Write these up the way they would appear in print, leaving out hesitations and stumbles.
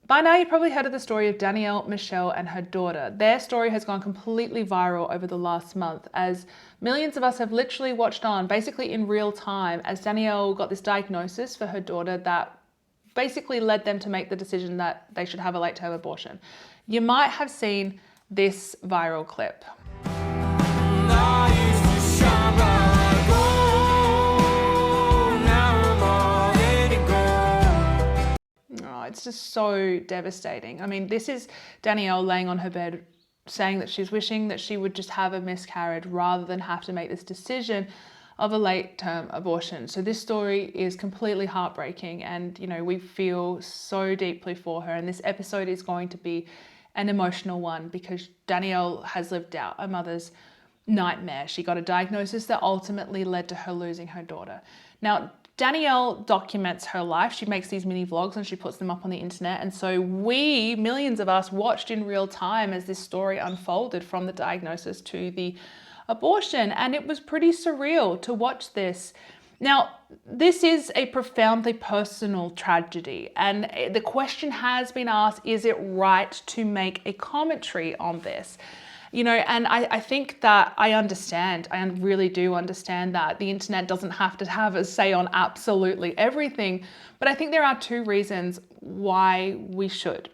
By now, you've probably heard of the story of Danielle Mitchell and her daughter. Their story has gone completely viral over the last month as millions of us have literally watched on, basically in real time, as Danielle got this diagnosis for her daughter that basically led them to make the decision that they should have a late-term abortion. You might have seen this viral clip. Oh, it's just so devastating. I mean, this is Danielle laying on her bed saying that she's wishing that she would just have a miscarriage rather than have to make this decision of a late-term abortion. So this story is completely heartbreaking, and we feel so deeply for her, and this episode is going to be an emotional one because Danielle has lived out a mother's nightmare. She got a diagnosis that ultimately led to her losing her daughter. Now, Danielle documents her life. She makes these mini vlogs and she puts them up on the internet. And so we, millions of us, watched in real time as this story unfolded from the diagnosis to the abortion. And it was pretty surreal to watch this. Now, this is a profoundly personal tragedy. And the question has been asked, is it right to make a commentary on this? And I think that I really do understand that the internet doesn't have to have a say on absolutely everything, but I think there are two reasons why we should.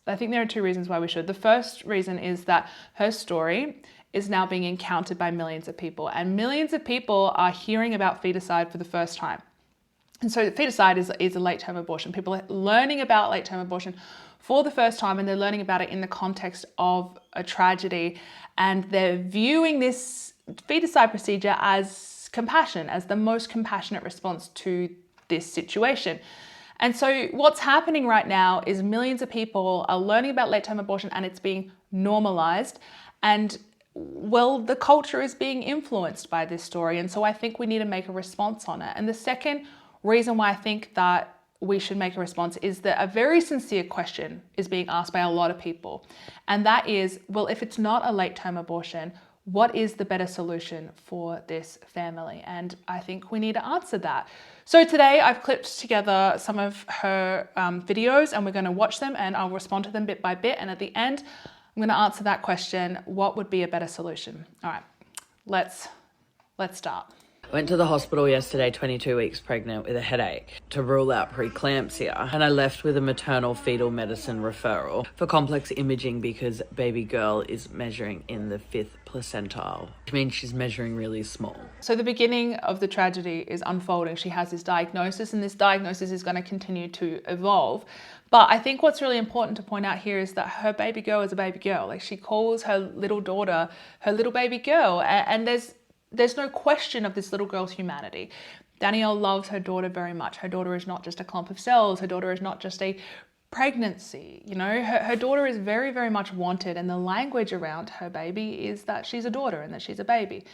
The first reason is that her story is now being encountered by millions of people, and millions of people are hearing about feticide for the first time. And so feticide is a late-term abortion. People are learning about late-term abortion for the first time, and they're learning about it in the context of a tragedy, and they're viewing this feticide procedure as compassion, as the most compassionate response to this situation. And so what's happening right now is millions of people are learning about late-term abortion, and it's being normalized, and the culture is being influenced by this story. And so I think we need to make a response on it. And the second reason why I think that we should make a response is that a very sincere question is being asked by a lot of people. And that is, well, if it's not a late-term abortion, what is the better solution for this family? And I think we need to answer that. So today I've clipped together some of her videos, and we're going to watch them and I'll respond to them bit by bit. And at the end, I'm going to answer that question, what would be a better solution? All right, let's start. Went to the hospital yesterday, 22 weeks pregnant with a headache to rule out preeclampsia, and I left with a maternal fetal medicine referral for complex imaging because baby girl is measuring in the 5th placentile, which means she's measuring really small. So the beginning of the tragedy is unfolding. She has this diagnosis, and this diagnosis is going to continue to evolve. But I think what's really important to point out here is that her baby girl is a baby girl. Like, she calls her little daughter her little baby girl, and there's no question of this little girl's humanity. Danielle loves her daughter very much. Her daughter is not just a clump of cells. Her daughter is not just a pregnancy. Her daughter is very, very much wanted, and the language around her baby is that she's a daughter and that she's a baby.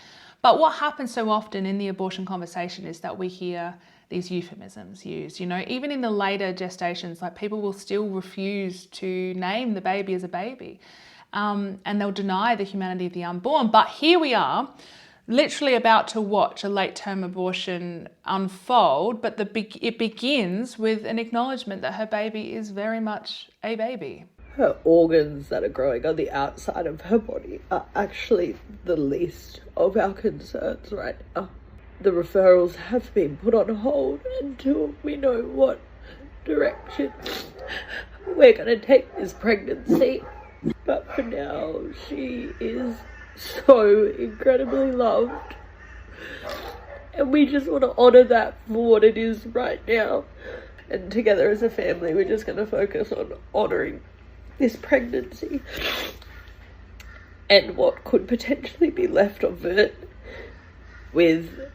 But what happens so often in the abortion conversation is that we hear these euphemisms used. Even in the later gestations, like, people will still refuse to name the baby as a baby, and they'll deny the humanity of the unborn. But here we are, literally about to watch a late-term abortion unfold, but it begins with an acknowledgement that her baby is very much a baby. Her organs that are growing on the outside of her body are actually the least of our concerns right now. The referrals have been put on hold until we know what direction we're going to take this pregnancy. But for now, she is so incredibly loved, and we just want to honor that for what it is right now. And together as a family, we're just going to focus on honoring this pregnancy and what could potentially be left of it with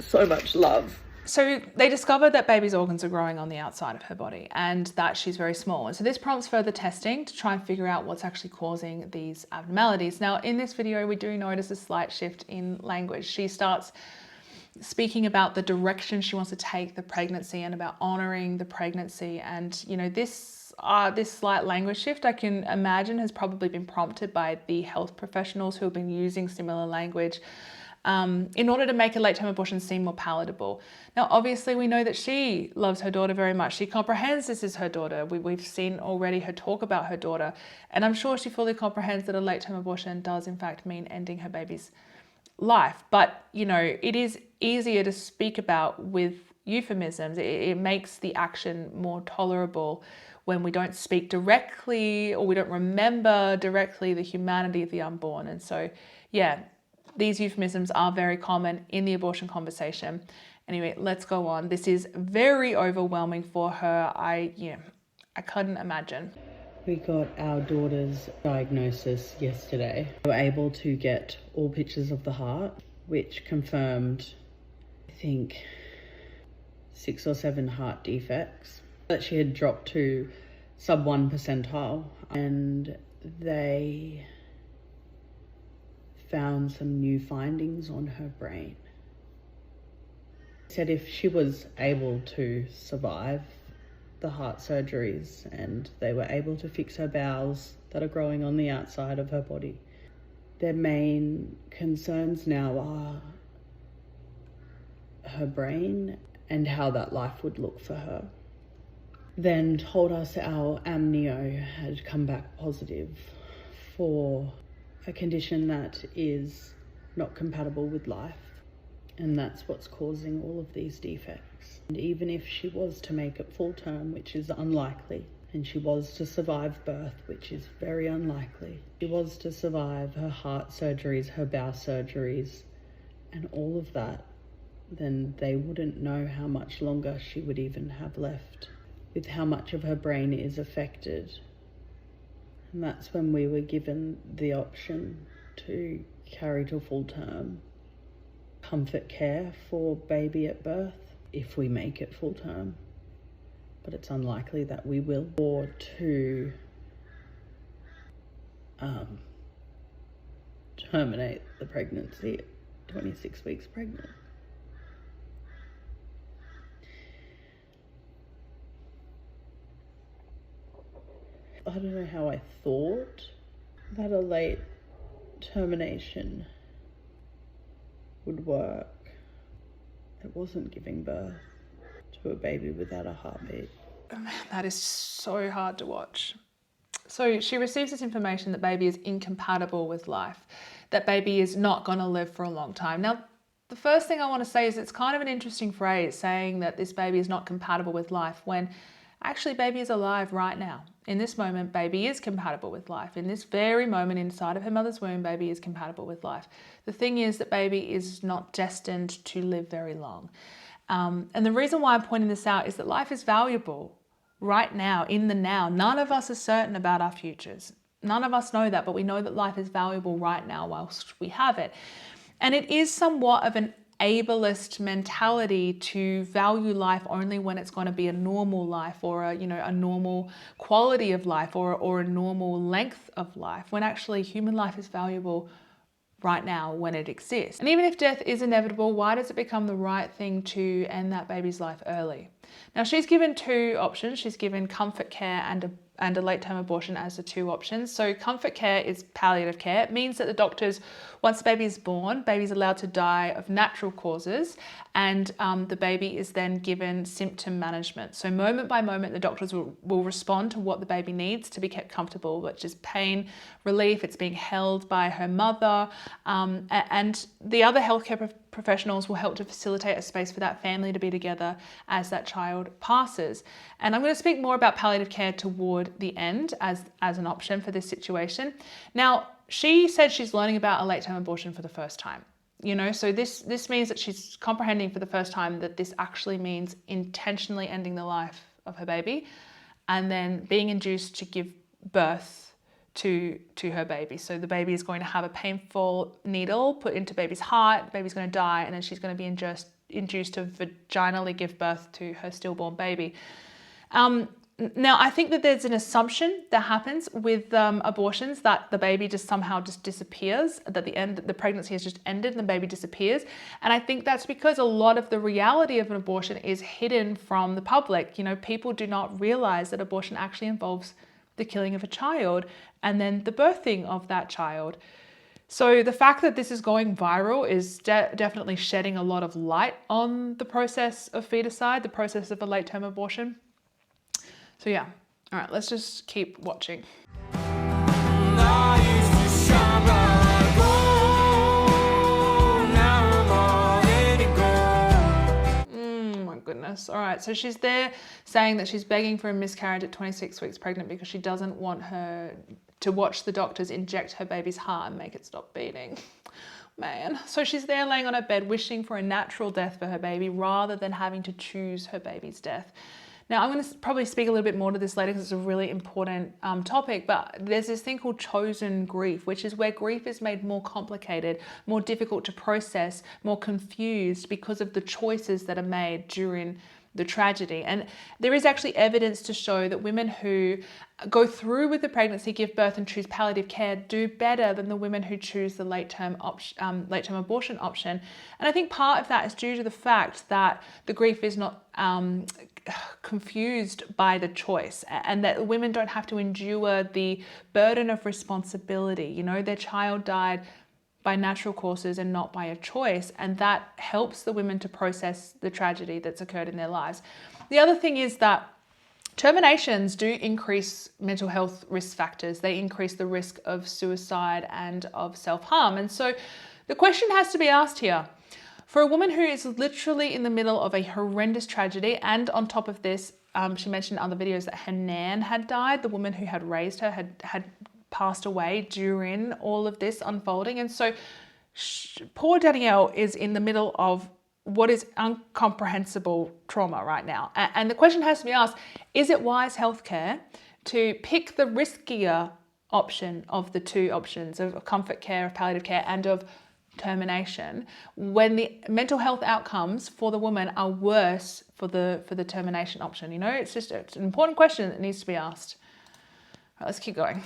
so much love. So they discovered that baby's organs are growing on the outside of her body and that she's very small. And so this prompts further testing to try and figure out what's actually causing these abnormalities. Now, in this video, we do notice a slight shift in language. She starts speaking about the direction she wants to take the pregnancy and about honoring the pregnancy. And, this slight language shift, I can imagine, has probably been prompted by the health professionals who have been using similar language in order to make a late-term abortion seem more palatable. Now, obviously, we know that she loves her daughter very much. She comprehends this is her daughter. We've seen already her talk about her daughter, and I'm sure she fully comprehends that a late-term abortion does, in fact, mean ending her baby's life. But, it is easier to speak about with euphemisms. It makes the action more tolerable when we don't speak directly or we don't remember directly the humanity of the unborn. And so, yeah, these euphemisms are very common in the abortion conversation. Anyway, let's go on. This is very overwhelming for her. I couldn't imagine. We got our daughter's diagnosis yesterday. We were able to get all pictures of the heart, which confirmed, I think, 6 or 7 heart defects that she had dropped to sub 1 percentile, and they found some new findings on her brain. They said if she was able to survive the heart surgeries and they were able to fix her bowels that are growing on the outside of her body, their main concerns now are her brain and how that life would look for her. Then told us our amnio had come back positive for a condition that is not compatible with life, and that's what's causing all of these defects. And even if she was to make it full term, which is unlikely, and she was to survive birth, which is very unlikely, she was to survive her heart surgeries, her bowel surgeries, and all of that, then they wouldn't know how much longer she would even have left, with how much of her brain is affected. And that's when we were given the option to carry to full term, comfort care for baby at birth, if we make it full term, but it's unlikely that we will, or to terminate the pregnancy at 26 weeks pregnant. I don't know how I thought that a late termination would work. It wasn't giving birth to a baby without a heartbeat. That is so hard to watch. So she receives this information that baby is incompatible with life, that baby is not going to live for a long time. Now, the first thing I want to say is it's kind of an interesting phrase, saying that this baby is not compatible with life, when actually baby is alive right now. In this moment, baby is compatible with life. In this very moment inside of her mother's womb, baby is compatible with life. The thing is that baby is not destined to live very long. And the reason why I'm pointing this out is that life is valuable right now, in the now. None of us are certain about our futures. None of us know that, but we know that life is valuable right now whilst we have it. And it is somewhat of an ableist mentality to value life only when it's going to be a normal life, or a normal quality of life, or a normal length of life, when actually human life is valuable right now when it exists. And even if death is inevitable, why does it become the right thing to end that baby's life early? Now, she's given 2 options. She's given comfort care and a late-term abortion as the 2 options. So comfort care is palliative care. It means that the doctors, once the baby is born, baby's allowed to die of natural causes, and the baby is then given symptom management. So moment by moment, the doctors will respond to what the baby needs to be kept comfortable, which is pain relief. It's being held by her mother, and the other healthcare professionals will help to facilitate a space for that family to be together as that child passes. And I'm going to speak more about palliative care toward the end as an option for this situation. Now, she said she's learning about a late-term abortion for the first time. So this means that she's comprehending for the first time that this actually means intentionally ending the life of her baby, and then being induced to give birth to her baby. So the baby is going to have a painful needle put into baby's heart, baby's going to die, and then she's going to be induced to vaginally give birth to her stillborn baby. Now, I think that there's an assumption that happens with abortions that the baby just somehow just disappears, that the pregnancy has just ended and the baby disappears. And I think that's because a lot of the reality of an abortion is hidden from the public. People do not realize that abortion actually involves the killing of a child and then the birthing of that child. So the fact that this is going viral is definitely shedding a lot of light on the process of feticide, the process of a late-term abortion. So yeah, all right, let's just keep watching. Goodness. All right. So she's there saying that she's begging for a miscarriage at 26 weeks pregnant because she doesn't want her to watch the doctors inject her baby's heart and make it stop beating. Man. So she's there laying on her bed wishing for a natural death for her baby rather than having to choose her baby's death. Now, I'm going to probably speak a little bit more to this later because it's a really important topic, but there's this thing called chosen grief, which is where grief is made more complicated, more difficult to process, more confused because of the choices that are made during the tragedy. And there is actually evidence to show that women who go through with the pregnancy, give birth and choose palliative care do better than the women who choose the late-term abortion option. And I think part of that is due to the fact that the grief is not confused by the choice, and that women don't have to endure the burden of responsibility. You know, their child died by natural causes and not by a choice, and that helps the women to process the tragedy that's occurred in their lives. The other thing is that terminations do increase mental health risk factors. They increase the risk of suicide and of self-harm. And so the question has to be asked here. For a woman who is literally in the middle of a horrendous tragedy, and on top of this, she mentioned in other videos that her nan had died, the woman who had raised her had passed away during all of this unfolding. And so poor Danielle is in the middle of what is incomprehensible trauma right now. And the question has to be asked, is it wise healthcare to pick the riskier option of the two options of comfort care, of palliative care, and of termination, when the mental health outcomes for the woman are worse for the termination option? You know, it's an important question that needs to be asked. All right, let's keep going.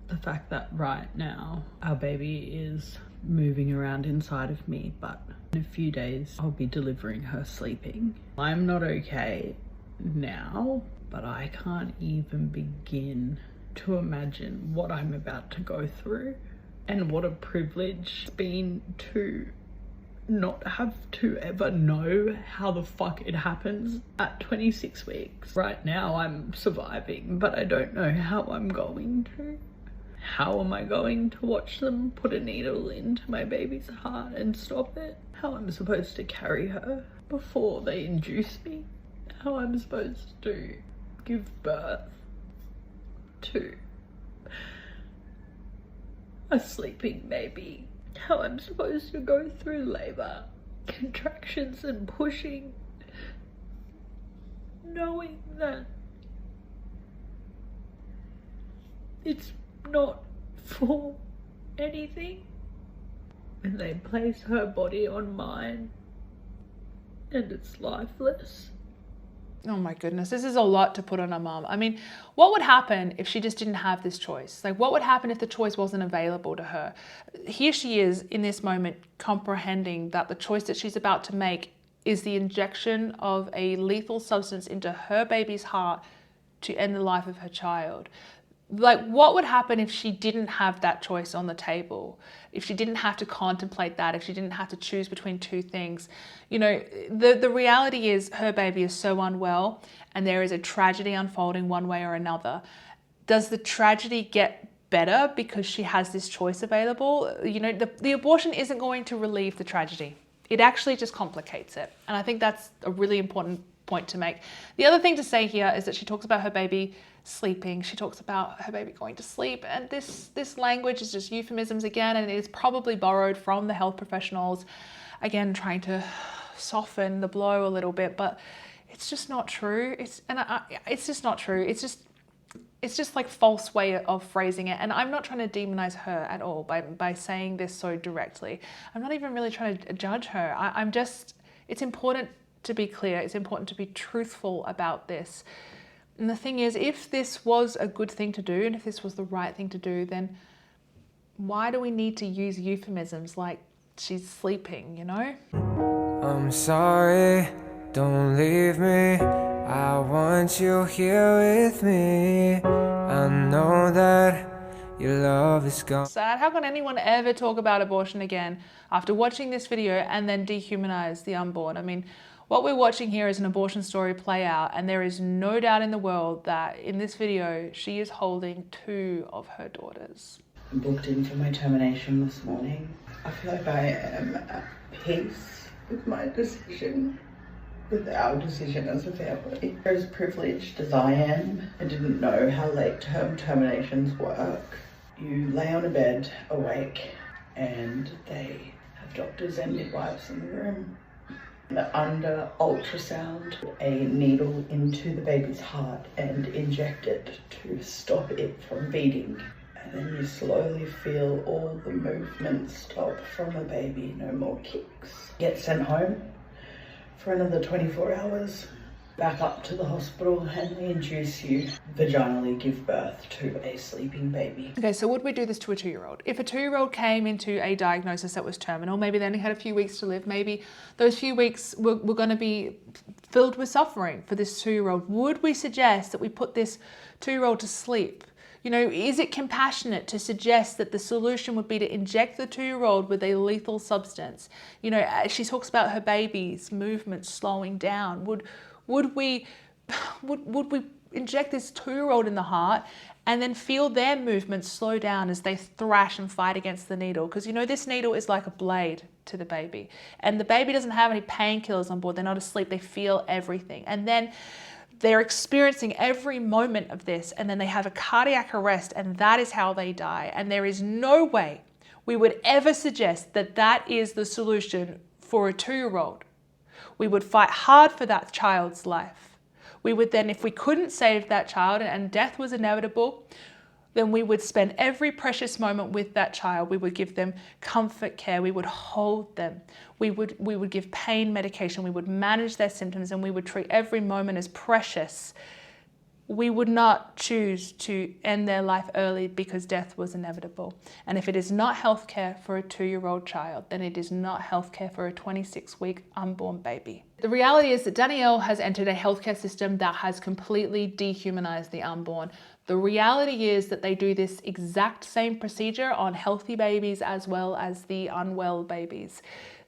The fact that right now our baby is moving around inside of me, but in a few days I'll be delivering her sleeping. I'm not okay now, but I can't even begin to imagine what I'm about to go through. And what a privilege it's been to not have to ever know how the fuck it happens at 26 weeks. Right now I'm surviving, but I don't know how I'm going to. How am I going to watch them put a needle into my baby's heart and stop it? How I'm supposed to carry her before they induce me? How I'm supposed to give birth to a sleeping baby? How I'm supposed to go through labor, contractions and pushing, knowing that it's not for anything. And they place her body on mine and it's lifeless. Oh my goodness, this is a lot to put on a mum. I mean, what would happen if she just didn't have this choice? Like, what would happen if the choice wasn't available to her? Here she is in this moment comprehending that the choice that she's about to make is the injection of a lethal substance into her baby's heart to end the life of her child. Like, what would happen if she didn't have that choice on the table? If she didn't have to contemplate that, if she didn't have to choose between two things? You know, the reality is her baby is so unwell and there is a tragedy unfolding one way or another. Does the tragedy get better because she has this choice available? You know, the abortion isn't going to relieve the tragedy. It actually just complicates it. And I think that's a really important point to make. The other thing to say here is that she talks about her baby sleeping. She talks about her baby going to sleep, and this language is just euphemisms again, and it is probably borrowed from the health professionals, again trying to soften the blow a little bit, but it's just not true. It's just not true. It's just like false way of phrasing it. And I'm not trying to demonize her at all by saying this so directly. I'm not even really trying to judge her. I'm just, it's important to be clear. It's important to be truthful about this. And the thing is, if this was a good thing to do, and if this was the right thing to do, then why do we need to use euphemisms like she's sleeping, you know? I'm sorry, don't leave me. I want you here with me. I know that Your love is gone. Sad. How can anyone ever talk about abortion again after watching this video and then dehumanize the unborn? I mean, what we're watching here is an abortion story play out, and there is no doubt in the world that in this video she is holding 2 of her daughters. I booked in for my termination this morning. I feel like I am at peace with my decision, with our decision as a family. As privileged as I am, I didn't know how late-term terminations work. You lay on a bed awake and they have doctors and midwives in the room. Under ultrasound, a needle into the baby's heart and inject it to stop it from beating. And then you slowly feel all the movement stop from a baby, no more kicks. Get sent home for another 24 hours, back up to the hospital, and we induce you vaginally give birth to a sleeping baby. Okay, so would we do this to a 2-year-old? If a 2-year-old came into a diagnosis that was terminal, maybe they only had a few weeks to live, maybe those few weeks were going to be filled with suffering for this 2-year-old, would we suggest that we put this 2-year-old to sleep? You know, is it compassionate to suggest that the solution would be to inject the 2-year-old with a lethal substance? You know, she talks about her baby's movements slowing down. Would we inject this 2-year-old in the heart and then feel their movements slow down as they thrash and fight against the needle? Because, you know, this needle is like a blade to the baby, and the baby doesn't have any painkillers on board. They're not asleep. They feel everything. And then they're experiencing every moment of this, and then they have a cardiac arrest, and that is how they die. And there is no way we would ever suggest that that is the solution for a 2-year-old. We would fight hard for that child's life. We would then, if we couldn't save that child and death was inevitable, then we would spend every precious moment with that child. We would give them comfort care. We would hold them. We would give pain medication. We would manage their symptoms, and we would treat every moment as precious. We would not choose to end their life early because death was inevitable. And if it is not healthcare for a 2-year-old child, then it is not healthcare for a 26-week unborn baby. The reality is that Danielle has entered a healthcare system that has completely dehumanized the unborn. The reality is that they do this exact same procedure on healthy babies as well as the unwell babies.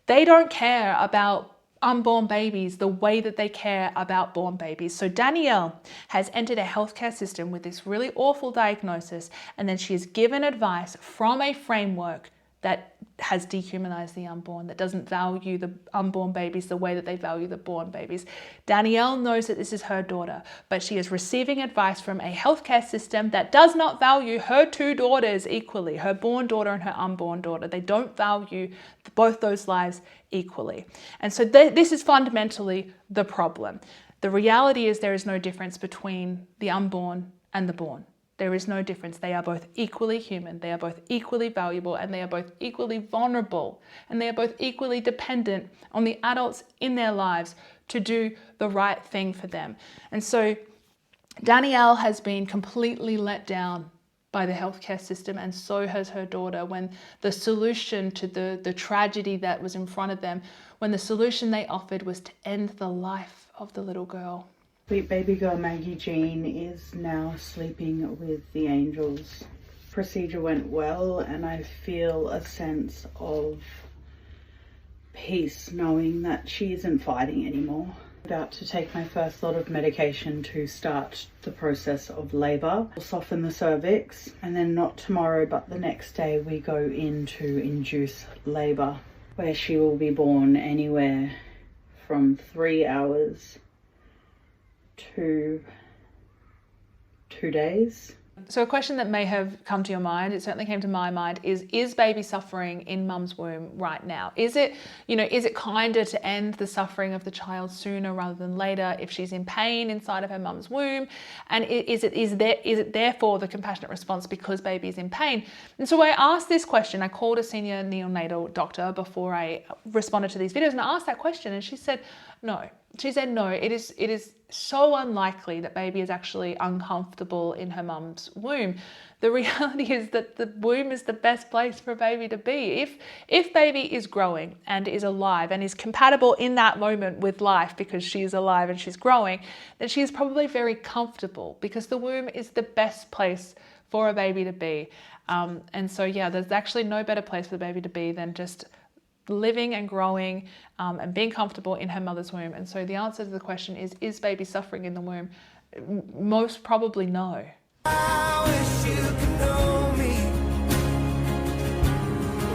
They don't care about unborn babies the way that they care about born babies. So Danielle has entered a healthcare system with this really awful diagnosis, and then she is given advice from a framework that has dehumanized the unborn, that doesn't value the unborn babies the way that they value the born babies. Danielle knows that this is her daughter, but she is receiving advice from a healthcare system that does not value her 2 daughters equally, her born daughter and her unborn daughter. They don't value both those lives equally. And so this is fundamentally the problem. The reality is there is no difference between the unborn and the born. There is no difference. They are both equally human. They are both equally valuable, and they are both equally vulnerable, and they are both equally dependent on the adults in their lives to do the right thing for them. And so Danielle has been completely let down by the healthcare system, and so has her daughter, when the solution to the tragedy that was in front of them, when the solution they offered was to end the life of the little girl. Sweet baby girl Maggie Jean is now sleeping with the angels. Procedure went well, and I feel a sense of peace knowing that she isn't fighting anymore. About to take my first lot of medication to start the process of labour. We'll soften the cervix, and then not tomorrow but the next day we go in to induce labour, where she will be born anywhere from 3 hours to 2 days. So a question that may have come to your mind, it certainly came to my mind, is baby suffering in mum's womb right now? Is it kinder to end the suffering of the child sooner rather than later if she's in pain inside of her mum's womb? And is it therefore the compassionate response because baby is in pain? And so I asked this question. I called a senior neonatal doctor before I responded to these videos, and I asked that question, and she said no. She said no, it is so unlikely that baby is actually uncomfortable in her mum's womb. The reality is that the womb is the best place for a baby to be. If baby is growing and is alive and is compatible in that moment with life because she is alive and she's growing, then she is probably very comfortable, because the womb is the best place for a baby to be. And so, yeah, there's actually no better place for the baby to be than just living and growing and being comfortable in her mother's womb. And so the answer to the question is baby suffering in the womb? Most probably no. I wish you could know me.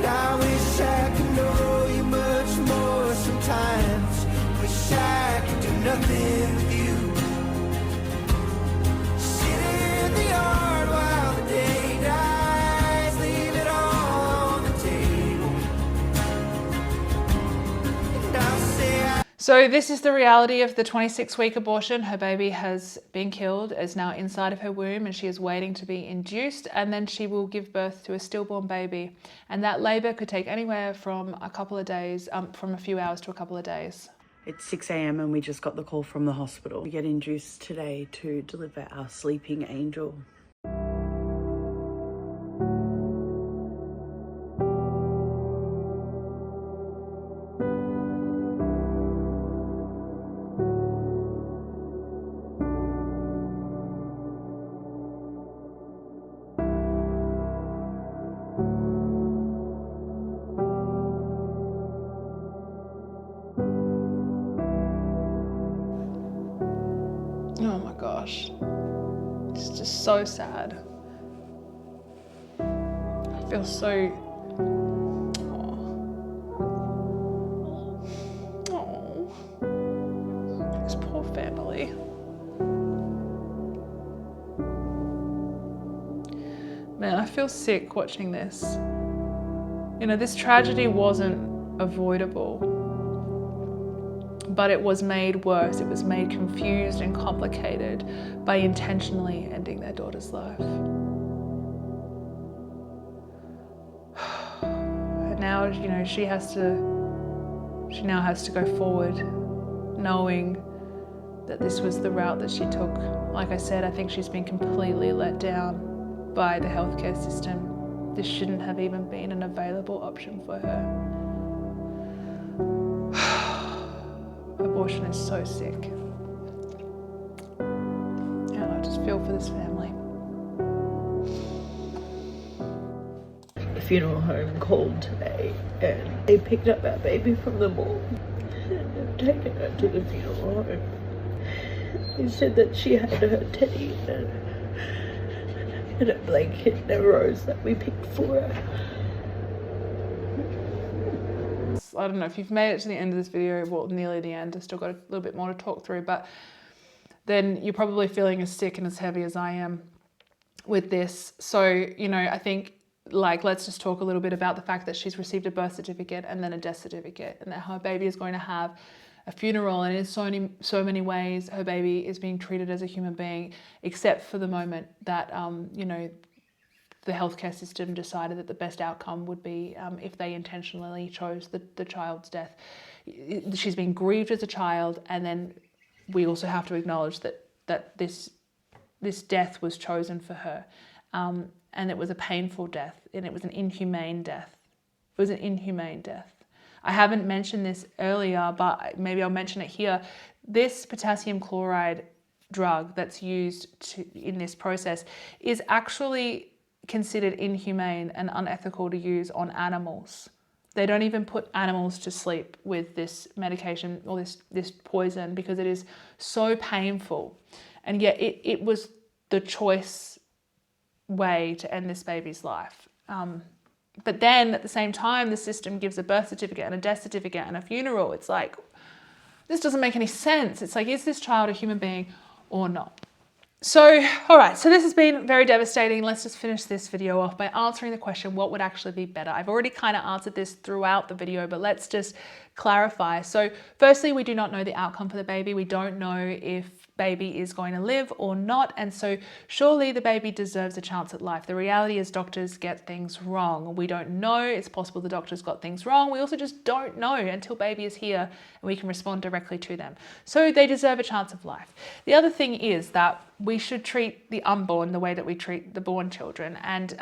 I wish I could know you much more sometimes. Wish I could do nothing with you. Sit in the yard while the day dies. Leave it all on the table. And I'll say So this is the reality of the 26-week abortion. Her baby has been killed, is now inside of her womb, and she is waiting to be induced, and then she will give birth to a stillborn baby. And that labour could take anywhere from a couple of days, from a few hours to a couple of days. It's 6 a.m. and we just got the call from the hospital. We get induced today to deliver our sleeping angel. Oh my gosh. It's just so sad. I feel so... Oh. This poor family. Man, I feel sick watching this. You know, this tragedy wasn't avoidable, but it was made worse. It was made confused and complicated by intentionally ending their daughter's life. And now, you know, she now has to go forward knowing that this was the route that she took. Like I said, I think she's been completely let down by the healthcare system. This shouldn't have even been an available option for her. Abortion is so sick. And I just feel for this family. The funeral home called today and they picked up our baby from the morgue and they've taken her to the funeral home. They said that she had her teddy and a blanket and a rose that we picked for her. I don't know if you've made it to the end of this video, well, nearly the end, I've still got a little bit more to talk through, but then you're probably feeling as sick and as heavy as I am with this. So, you know, I think, like, let's just talk a little bit about the fact that she's received a birth certificate and then a death certificate, and that her baby is going to have a funeral, and in so many ways her baby is being treated as a human being, except for the moment that, you know, the healthcare system decided that the best outcome would be if they intentionally chose the child's death. She's been grieved as a child, and then we also have to acknowledge that this death was chosen for her, and it was a painful death, and it was an inhumane death. It was an inhumane death. I haven't mentioned this earlier, but maybe I'll mention it here. This potassium chloride drug that's used in this process is actually considered inhumane and unethical to use on animals. They don't even put animals to sleep with this medication or this poison because it is so painful. And yet it was the choice way to end this baby's life. But then at the same time, the system gives a birth certificate and a death certificate and a funeral. It's like, this doesn't make any sense. It's like, is this child a human being or not? So, all right, so this has been very devastating. Let's just finish this video off by answering the question, what would actually be better? I've already kind of answered this throughout the video, but let's just clarify. So firstly, we do not know the outcome for the baby. We don't know if baby is going to live or not. And so surely the baby deserves a chance at life. The reality is doctors get things wrong. We don't know. It's possible the doctors got things wrong. We also just don't know until baby is here and we can respond directly to them. So they deserve a chance of life. The other thing is that we should treat the unborn the way that we treat the born children. And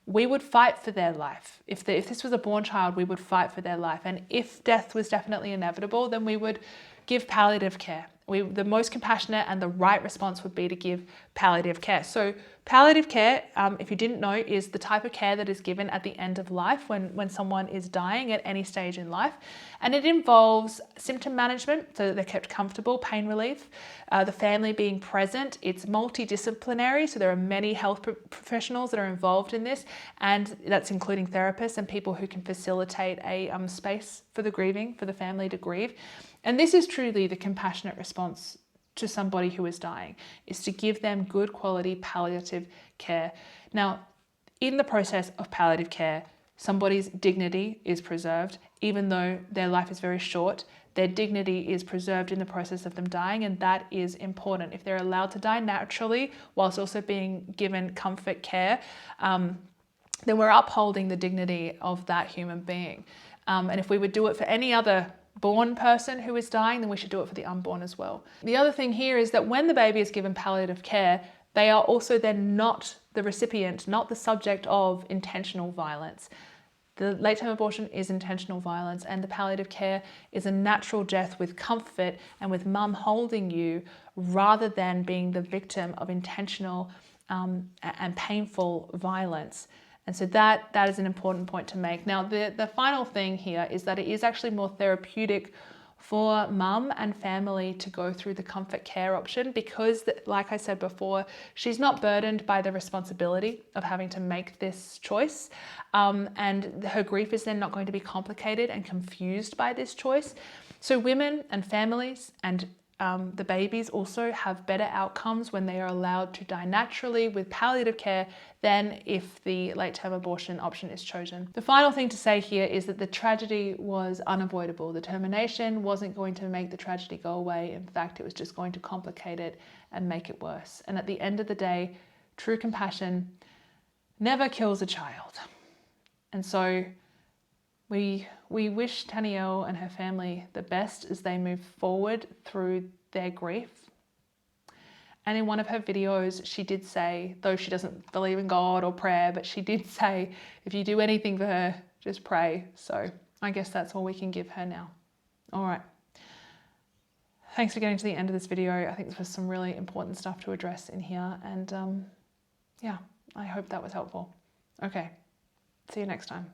we would fight for their life. If this was a born child, we would fight for their life. And if death was definitely inevitable, then we would give palliative care. The most compassionate and the right response would be to give palliative care. So Palliative care, if you didn't know, is the type of care that is given at the end of life when someone is dying at any stage in life. And it involves symptom management, so that they're kept comfortable, pain relief, the family being present. It's multidisciplinary, so there are many health professionals that are involved in this, and that's including therapists and people who can facilitate a space for the grieving, for the family to grieve. And this is truly the compassionate response to somebody who is dying, is to give them good quality palliative care. Now, in the process of palliative care, somebody's dignity is preserved, even though their life is very short. Their dignity is preserved in the process of them dying, and that is important. If they're allowed to die naturally whilst also being given comfort care, then we're upholding the dignity of that human being. And if we would do it for any other born person who is dying, then we should do it for the unborn as well. The other thing here is that when the baby is given palliative care, they are also then not the recipient, not the subject of intentional violence. The late-term abortion is intentional violence, and the palliative care is a natural death with comfort and with mum holding you, rather than being the victim of intentional and painful violence. And so that is an important point to make. Now, the final thing here is that it is actually more therapeutic for mum and family to go through the comfort care option, because, like I said before, she's not burdened by the responsibility of having to make this choice. And her grief is then not going to be complicated and confused by this choice. So women and families and the babies also have better outcomes when they are allowed to die naturally with palliative care than if the late-term abortion option is chosen. The final thing to say here is that the tragedy was unavoidable. The termination wasn't going to make the tragedy go away. In fact, it was just going to complicate it and make it worse. And at the end of the day, true compassion never kills a child. And so we wish Danielle and her family the best as they move forward through their grief. And in one of her videos, she did say, though she doesn't believe in God or prayer, but she did say, if you do anything for her, just pray. So I guess that's all we can give her now. All right. Thanks for getting to the end of this video. I think there was some really important stuff to address in here. And yeah, I hope that was helpful. Okay, see you next time.